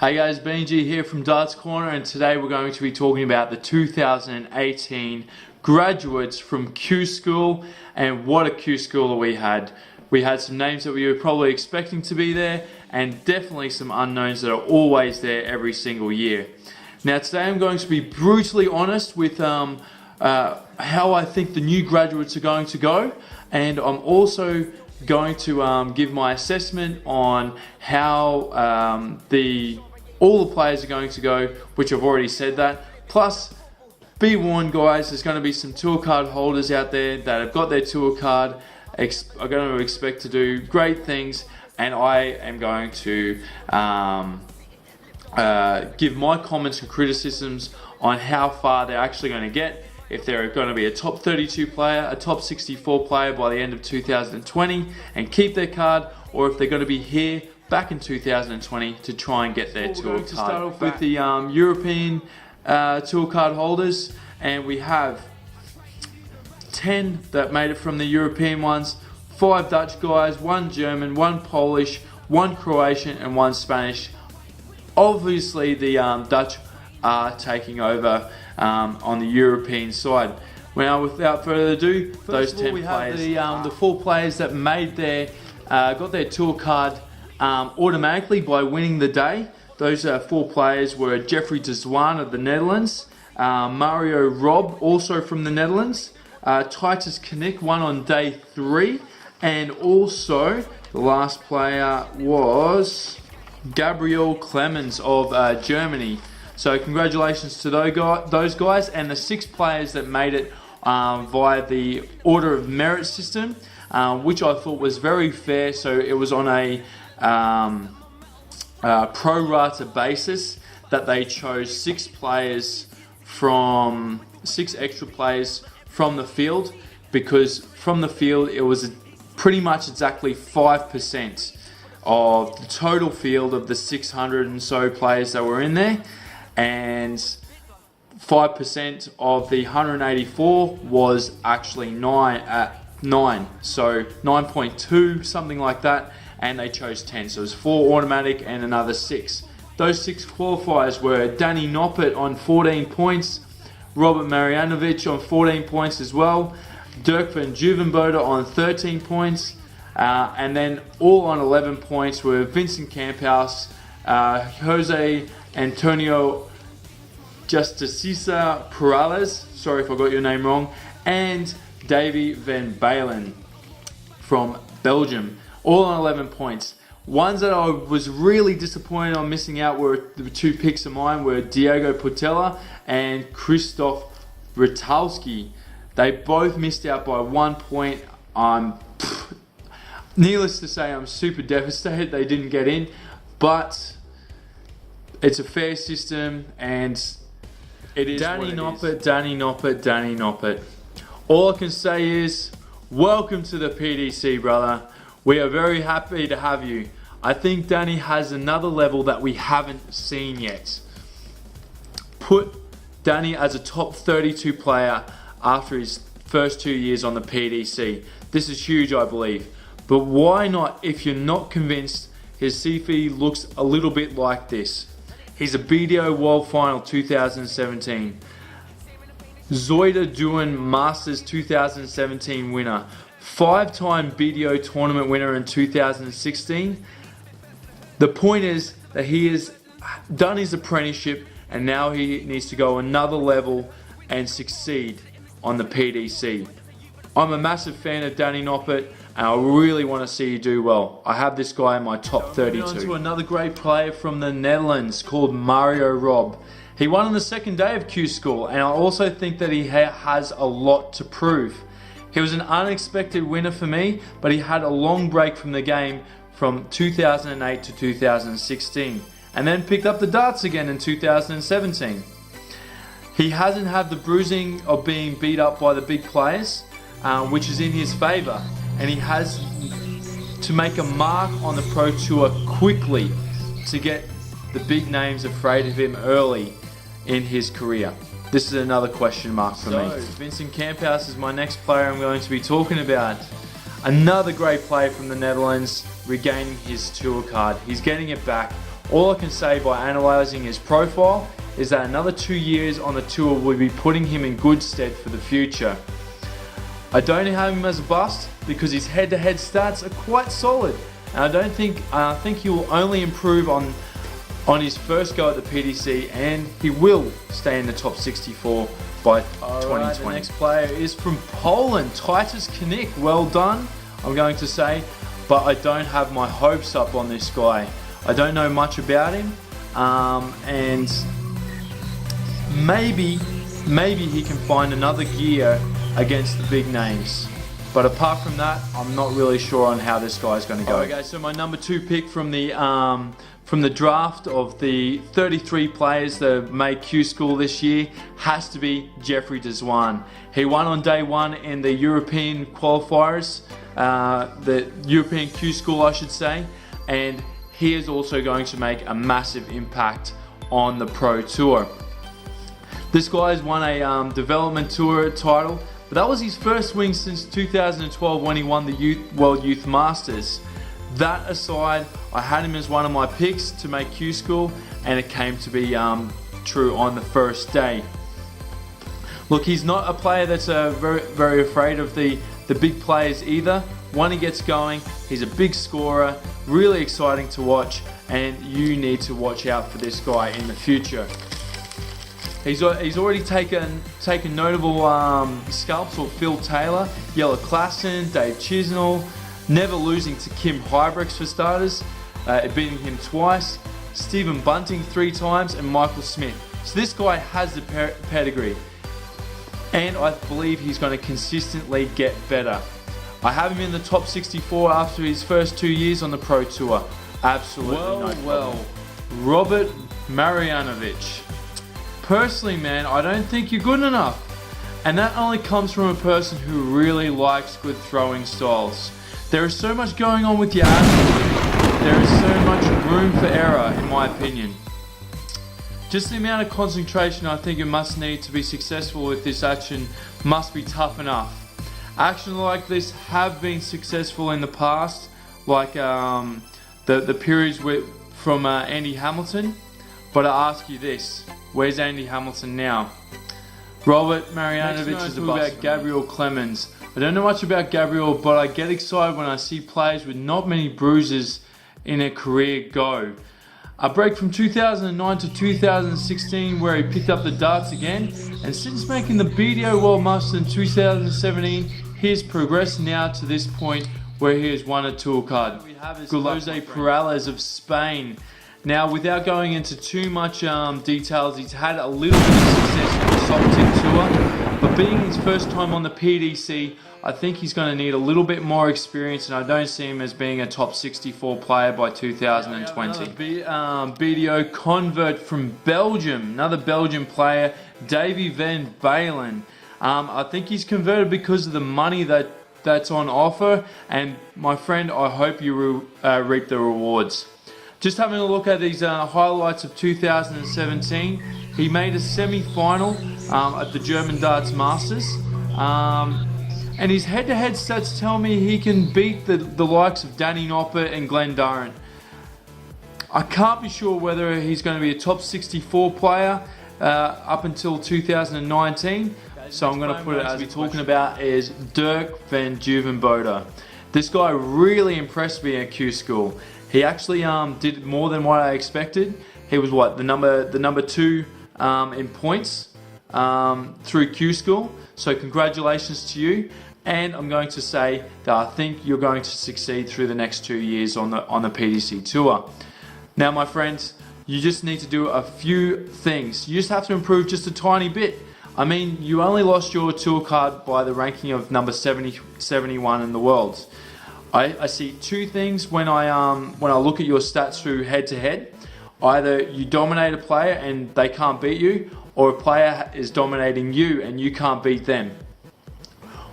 Hey guys, Benji here from Darts Corner, and today we're going to be talking about the 2018 graduates from QSchool. And what a QSchooler we had. We had some names that we were probably expecting to be there, and definitely some unknowns that are always there every single year. Now today I'm going to be brutally honest with how I think the new graduates are going to go, and I'm also going to give my assessment on how all the players are going to go, which I've already said that. Plus, be warned guys, there's going to be some tour card holders out there that have got their tour card, are going to expect to do great things, and I am going to give my comments and criticisms on how far they're actually going to get. If they're going to be a top 32 player, a top 64 player by the end of 2020 and keep their card, or if they're going to be here back in 2020 to try and get their tour card. To start off with the European tour card holders, and we have 10 that made it from the European ones, 5 Dutch guys, 1 German, 1 Polish, 1 Croatian and 1 Spanish. Obviously the Dutch are taking over on the European side. Now, without further ado, those 10 players. We have the 4 players that made their got their tour card automatically by winning the day. Those 4 players were Jeffrey de Zwaan of the Netherlands, Mario Robb, also from the Netherlands, Titus Connect won on day 3, and also the last player was Gabriel Clemens of Germany. So congratulations to those guys, and the 6 players that made it via the order of merit system, which I thought was very fair. So it was on a pro rata basis that they chose 6 extra players from the field, because from the field it was pretty much exactly 5% of the total field of the 600 and so players that were in there, and 5% of the 184 was actually 9, so 9.2, something like that, and they chose 10, so it was 4 automatic and another 6. Those 6 qualifiers were Danny Noppert on 14 points, Robert Marjanovic on 14 points as well, Dirk van Duvenbode on 13 points, and then all on 11 points were Vincent Camphouse, Jose Antonio Justicisa Perales, sorry if I got your name wrong, and Davy Van Valen from Belgium, all on 11 points. Ones that I was really disappointed on missing out were the 2 picks of mine were Diego Portela and Krzysztof Ratalski. They both missed out by 1 point. Needless to say, I'm super devastated they didn't get in, but it's a fair system, and it is Danny Noppert. All I can say is, welcome to the PDC, brother. We are very happy to have you. I think Danny has another level that we haven't seen yet. Put Danny as a top 32 player after his first 2 years on the PDC. This is huge, I believe. But why not, if you're not convinced, his CV looks a little bit like this. He's a BDO World Final 2017. Zoida Duan Masters 2017 winner. 5-time BDO tournament winner in 2016. The point is that he has done his apprenticeship, and now he needs to go another level and succeed on the PDC. I'm a massive fan of Danny Noppert, and I really want to see you do well. I have this guy in my top 32. Moving on to another great player from the Netherlands called Mario Robb. He won on the second day of QSchool, and I also think that he has a lot to prove. He was an unexpected winner for me, but he had a long break from the game from 2008 to 2016, and then picked up the darts again in 2017. He hasn't had the bruising of being beat up by the big players, which is in his favour, and he has to make a mark on the Pro Tour quickly to get the big names afraid of him early in his career. This is another question mark for me. Vincent Camphouse is my next player I'm going to be talking about. Another great player from the Netherlands regaining his tour card. He's getting it back. All I can say by analysing his profile is that another 2 years on the tour will be putting him in good stead for the future. I don't have him as a bust because his head-to-head stats are quite solid, and I think he will only improve on his first go at the PDC, and he will stay in the top 64 by 2020. The next player is from Poland, Titus Connect. Well done, I'm going to say, but I don't have my hopes up on this guy. I don't know much about him, and maybe he can find another gear against the big names. But apart from that, I'm not really sure on how this guy is going to go. Okay, so my number 2 pick from the draft of the 33 players that made QSchool this year has to be Jeffrey Deswan. He won on day 1 in the European qualifiers, the European QSchool I should say, and he is also going to make a massive impact on the Pro Tour. This guy has won a development tour title, but that was his first win since 2012 when he won the World Youth Masters. That aside, I had him as one of my picks to make QSchool, and it came to be true on the first day. Look, he's not a player that's very afraid of the big players either. When he gets going, he's a big scorer, really exciting to watch, and you need to watch out for this guy in the future. He's already taken notable scalps for Phil Taylor, Yella Klassen, Dave Chisnell, never losing to Kim Hybricks for starters, beating him twice, Stephen Bunting 3 times, and Michael Smith. So this guy has the pedigree, and I believe he's going to consistently get better. I have him in the top 64 after his first 2 years on the Pro Tour. Absolutely no problem. Robert Marjanovic. Personally, man, I don't think you're good enough. And that only comes from a person who really likes good throwing styles. There is so much going on with your attitude. There is so much room for error, in my opinion. Just the amount of concentration I think you must need to be successful with this action must be tough enough. Actions like this have been successful in the past, like the periods from Andy Hamilton. But I ask you this, where's Andy Hamilton now? Robert Marjanovic is about Gabriel Clemens. I don't know much about Gabriel, but I get excited when I see players with not many bruises in their career go. A break from 2009 to 2016 where he picked up the darts again, and since making the BDO World Master in 2017, he has progressed now to this point where he has won a tour card. We have Jose Perales of Spain. Now, without going into too much details, he's had a little bit of success on the Saltic Tour, but being his first time on the PDC, I think he's going to need a little bit more experience, and I don't see him as being a top 64 player by 2020. BDO convert from Belgium, another Belgian player, Davy Van Valen. I think he's converted because of the money that's on offer, and my friend, I hope you reap the rewards. Just having a look at these highlights of 2017, he made a semi-final at the German Darts Masters, and his head-to-head stats tell me he can beat the likes of Danny Noppert and Glenn Durrant. I can't be sure whether he's going to be a top 64 player up until 2019, so I'm going to put it as we're talking about is Dirk van Duvenbode. This guy really impressed me at QSchool. He actually did more than what I expected. He was the number 2 in points through QSchool. So congratulations to you. And I'm going to say that I think you're going to succeed through the next 2 years on the PDC tour. Now, my friends, you just need to do a few things. You just have to improve just a tiny bit. I mean, you only lost your tour card by the ranking of number 71 in the world. I see 2 things when I look at your stats through head-to-head. Either you dominate a player and they can't beat you, or a player is dominating you and you can't beat them.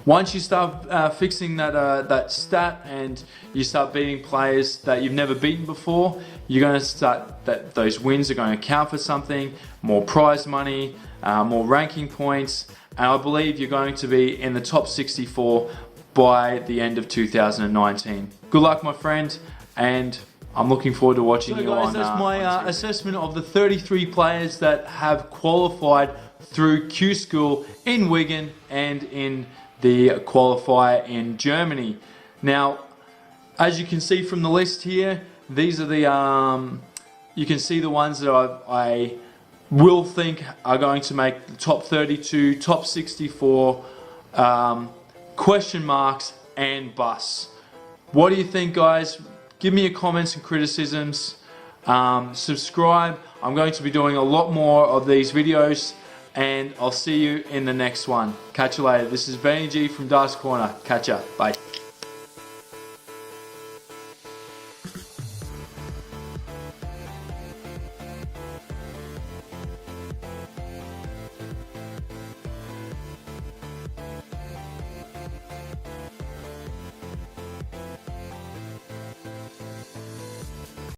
Once you start fixing that stat and you start beating players that you've never beaten before, you're going to start those wins are going to count for something, more prize money, more ranking points, and I believe you're going to be in the top 64 by the end of 2019. Good luck, my friend, and I'm looking forward to watching So you guys, on that's my on TV. assessment of the 33 players that have qualified through QSchool in Wigan and in the qualifier in Germany. Now, as you can see from the list here, these are the you can see the ones that I will think are going to make the top 32, top 64, question marks and busts. What do you think, guys? Give me your comments and criticisms. Subscribe. I'm going to be doing a lot more of these videos, and I'll see you in the next one. Catch you later. This is Benny G from Dice Corner. Catch ya. Bye.